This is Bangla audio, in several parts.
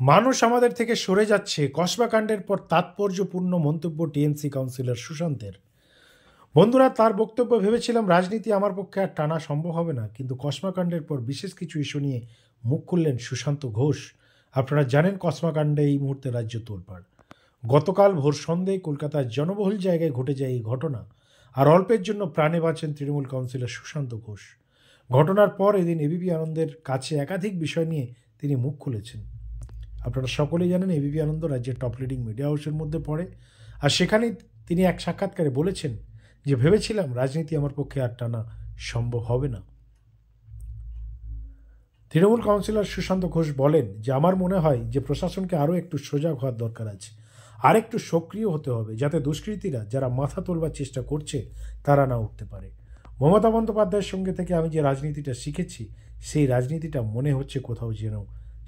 মানুষ আমাদের থেকে সরে যাচ্ছে, কসবা কাণ্ডের পর তাৎপর্যপূর্ণ মন্তব্য টিএমসি কাউন্সিলর সুশান্তের। বন্ধুরা, তার বক্তব্য ভেবেছিলাম রাজনীতি আমার পক্ষে আর টানা সম্ভব হবে না, কিন্তু কসবা কাণ্ডের পর বিশেষ কিছু ইস্যু নিয়ে মুখ খুললেন সুশান্ত ঘোষ। আপনারা জানেন কসবা কাণ্ডে এই মুহূর্তে রাজ্য তোলপাড়। গতকাল ভোর সন্ধ্যায় কলকাতার জনবহুল জায়গায় ঘটে যায় এই ঘটনা, আর অল্পের জন্য প্রাণে বাঁচেন তৃণমূল কাউন্সিলর সুশান্ত ঘোষ। ঘটনার পর এদিন এবিপি আনন্দের কাছে একাধিক বিষয় নিয়ে তিনি মুখ খুলেছেন। আপনারা সকলেই জানেন এবিপি আনন্দ রাজ্যের টপ লিডিং মিডিয়া হাউসের মধ্যে পড়ে, আর সেখানেই তিনি এক সাক্ষাৎকারে বলেছেন যে ভেবেছিলাম রাজনীতি আমার পক্ষে আর টানা সম্ভব হবে না। তৃণমূল কাউন্সিলর সুশান্ত ঘোষ বলেন যে আমার মনে হয় যে প্রশাসনকে আরও একটু সজাগ হওয়ার দরকার আছে, আর একটু সক্রিয় হতে হবে, যাতে দুষ্কৃতীরা যারা মাথা তোলবার চেষ্টা করছে তারা না উঠতে পারে। মমতা বন্দ্যোপাধ্যায়ের সঙ্গে থেকে আমি যে রাজনীতিটা শিখেছি, সেই রাজনীতিটা মনে হচ্ছে কোথাও যেন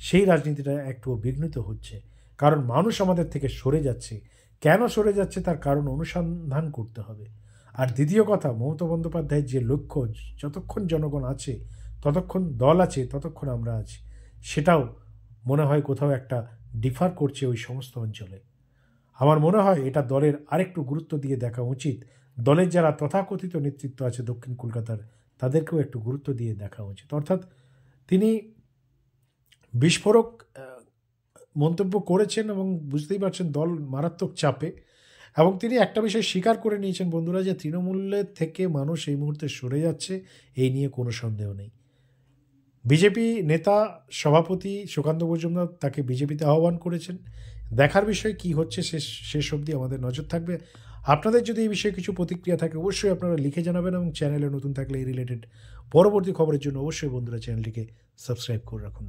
সেই রাজনীতিটা একটু বিঘ্নিত হচ্ছে, কারণ মানুষ আমাদের থেকে সরে যাচ্ছে। কেন সরে যাচ্ছে তার কারণ অনুসন্ধান করতে হবে। আর দ্বিতীয় কথা, মমতা বন্দ্যোপাধ্যায়ের যে লক্ষ্য, যতক্ষণ জনগণ আছে, ততক্ষণ দল আছে, ততক্ষণ আমরা আছি, সেটাও মনে হয় কোথাও একটা ডিফার করছে ওই সমস্ত অঞ্চলে। আমার মনে হয় এটা দলের আরেকটু গুরুত্ব দিয়ে দেখা উচিত। দলের যারা তথাকথিত নেতৃত্ব আছে দক্ষিণ কলকাতার, তাদেরকেও একটু গুরুত্ব দিয়ে দেখা উচিত। অর্থাৎ তিনি বিস্ফোরক মন্তব্য করেছেন এবং বুঝতেই পারছেন দল মারাত্মক চাপে। এবং তিনি একটা বিষয় স্বীকার করে নিয়েছেন বন্ধুরা, যে তৃণমূলের থেকে মানুষ এই মুহূর্তে সরে যাচ্ছে, এই নিয়ে কোনো সন্দেহ নেই। বিজেপি নেতা সভাপতি সুকান্ত মজুমদার তাকে বিজেপিতে আহ্বান করেছেন। দেখার বিষয় কি হচ্ছে শেষ অবধি আমাদের নজর থাকবে। আপনাদের যদি এই বিষয়ে কিছু প্রতিক্রিয়া থাকে অবশ্যই আপনারা লিখে জানাবেন, এবং চ্যানেলে নতুন থাকলে এই রিলেটেড পরবর্তী খবরের জন্য অবশ্যই বন্ধুরা চ্যানেলটিকে সাবস্ক্রাইব করে রাখুন।